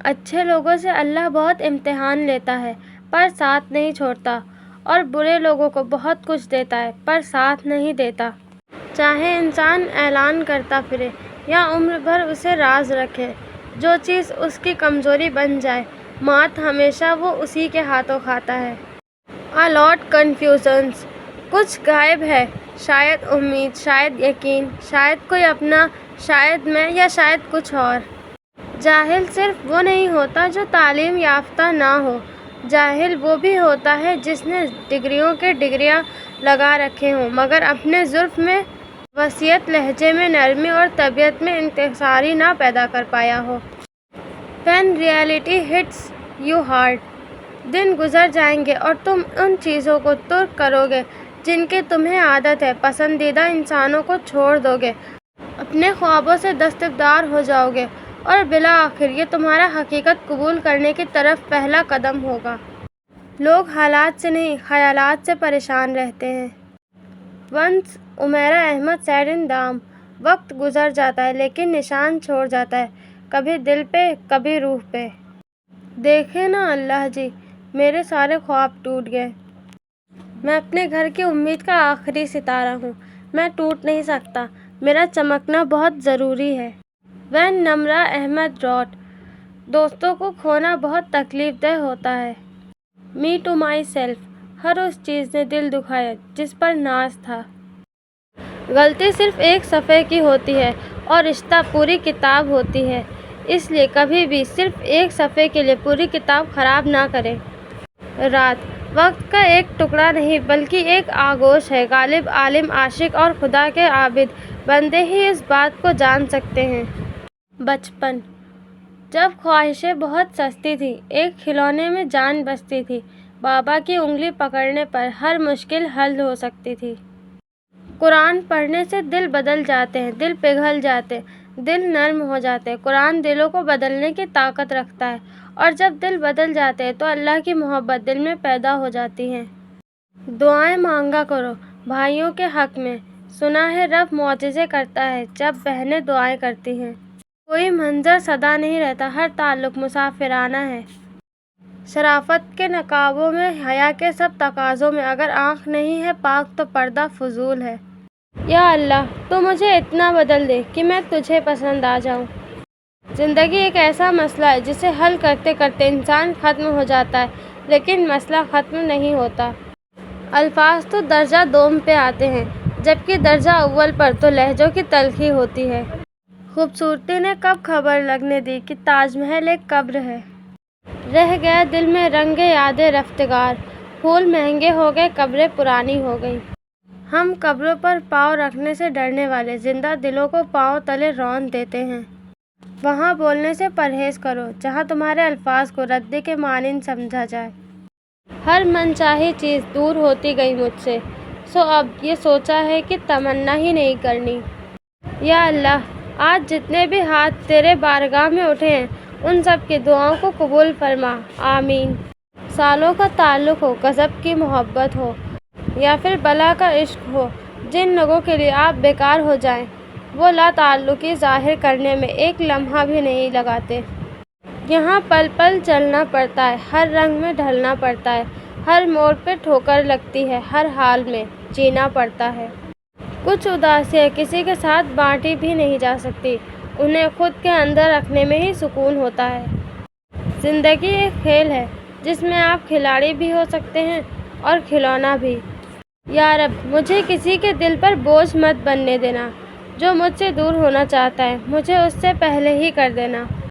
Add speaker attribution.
Speaker 1: اچھے لوگوں سے اللہ بہت امتحان لیتا ہے پر ساتھ نہیں چھوڑتا، اور برے لوگوں کو بہت کچھ دیتا ہے پر ساتھ نہیں دیتا۔ چاہے انسان اعلان کرتا پھرے یا عمر بھر اسے راز رکھے، جو چیز اس کی کمزوری بن جائے، مات ہمیشہ وہ اسی کے ہاتھوں کھاتا ہے۔ A lot confusions، کچھ غائب ہے، شاید امید، شاید یقین، شاید کوئی اپنا، شاید میں، یا شاید کچھ اور۔ جاہل صرف وہ نہیں ہوتا جو تعلیم یافتہ نہ ہو، جاہل وہ بھی ہوتا ہے جس نے ڈگریوں کے ڈگریاں لگا رکھے ہوں مگر اپنے ظرف میں وسعت، لہجے میں نرمی اور طبیعت میں انکساری نہ پیدا کر پایا ہو۔ When reality hits you hard، دن گزر جائیں گے اور تم ان چیزوں کو ترک کرو گے جن کی تمہیں عادت ہے، پسندیدہ انسانوں کو چھوڑ دو گے، اپنے خوابوں سے دستبردار ہو جاؤ گے، اور بالآخر یہ تمہارا حقیقت قبول کرنے کی طرف پہلا قدم ہوگا۔ لوگ حالات سے نہیں، خیالات سے پریشان رہتے ہیں۔ Once Umera Ahmad said in دام، وقت گزر جاتا ہے لیکن نشان چھوڑ جاتا ہے، کبھی دل پہ کبھی روح پہ۔ دیکھیں نا اللہ جی، میرے سارے خواب ٹوٹ گئے۔ میں اپنے گھر کی امید کا آخری ستارہ ہوں، میں ٹوٹ نہیں سکتا، میرا چمکنا بہت ضروری ہے۔ When نمرہ احمد wrote، دوستوں کو کھونا بہت تکلیف دہ ہوتا ہے۔ Me to myself، ہر اس چیز نے دل دکھایا جس پر ناز تھا۔ غلطی صرف ایک صفحے کی ہوتی ہے اور رشتہ پوری کتاب ہوتی ہے، اس لیے کبھی بھی صرف ایک صفحے کے لیے پوری کتاب خراب نہ کریں۔ رات وقت کا ایک ٹکڑا نہیں بلکہ ایک آغوش ہے، غالب، عالم، عاشق اور خدا کے عابد بندے ہی اس بات کو جان سکتے ہیں۔ بچپن، جب خواہشیں بہت سستی تھیں، ایک کھلونے میں جان بستی تھی، بابا کی انگلی پکڑنے پر ہر مشکل حل ہو سکتی تھی۔ قرآن پڑھنے سے دل بدل جاتے ہیں، دل پگھل جاتے ہیں، دل نرم ہو جاتے ہیں۔ قرآن دلوں کو بدلنے کی طاقت رکھتا ہے، اور جب دل بدل جاتے ہیں تو اللہ کی محبت دل میں پیدا ہو جاتی ہے۔ دعائیں مانگا کرو بھائیوں کے حق میں، سنا ہے رب معجزے کرتا ہے جب بہنیں دعائیں کرتی ہیں۔ کوئی منظر سدا نہیں رہتا، ہر تعلق مسافرانہ ہے۔ شرافت کے نقابوں میں، حیا کے سب تقاضوں میں، اگر آنکھ نہیں ہے پاک تو پردہ فضول ہے۔ یا اللہ تو مجھے اتنا بدل دے کہ میں تجھے پسند آ جاؤں۔ زندگی ایک ایسا مسئلہ ہے جسے حل کرتے کرتے انسان ختم ہو جاتا ہے، لیکن مسئلہ ختم نہیں ہوتا۔ الفاظ تو درجہ دوم پہ آتے ہیں، جبکہ درجہ اول پر تو لہجوں کی تلخی ہوتی ہے۔ خوبصورتی نے کب خبر لگنے دی کہ تاج محل ایک قبر ہے۔ رہ گیا دل میں رنگ یاد رفتگار، پھول مہنگے ہو گئے، قبریں پرانی ہو گئیں۔ ہم قبروں پر پاؤں رکھنے سے ڈرنے والے زندہ دلوں کو پاؤں تلے رون دیتے ہیں۔ وہاں بولنے سے پرہیز کرو جہاں تمہارے الفاظ کو ردے کے مانند سمجھا جائے۔ ہر من چاہی چیز دور ہوتی گئی مجھ سے، سو اب یہ سوچا ہے کہ تمنا ہی نہیں کرنی۔ یا اللہ آج جتنے بھی ہاتھ تیرے بارگاہ میں اٹھے ہیں ان سب کی دعاؤں کو قبول فرما، آمین۔ سالوں کا تعلق ہو، غضب کی محبت ہو، یا پھر بلا کا عشق ہو، جن لوگوں کے لیے آپ بیکار ہو جائیں، وہ لا تعلقی ظاہر کرنے میں ایک لمحہ بھی نہیں لگاتے۔ یہاں پل پل چلنا پڑتا ہے، ہر رنگ میں ڈھلنا پڑتا ہے، ہر موڑ پہ ٹھوکر لگتی ہے، ہر حال میں جینا پڑتا ہے۔ کچھ اداسیاں کسی کے ساتھ بانٹی بھی نہیں جا سکتی، انہیں خود کے اندر رکھنے میں ہی سکون ہوتا ہے۔ زندگی ایک کھیل ہے جس میں آپ کھلاڑی بھی ہو سکتے ہیں اور کھلونا بھی۔ یا رب مجھے کسی کے دل پر بوجھ مت بننے دینا، جو مجھ سے دور ہونا چاہتا ہے مجھے اس سے پہلے ہی کر دینا۔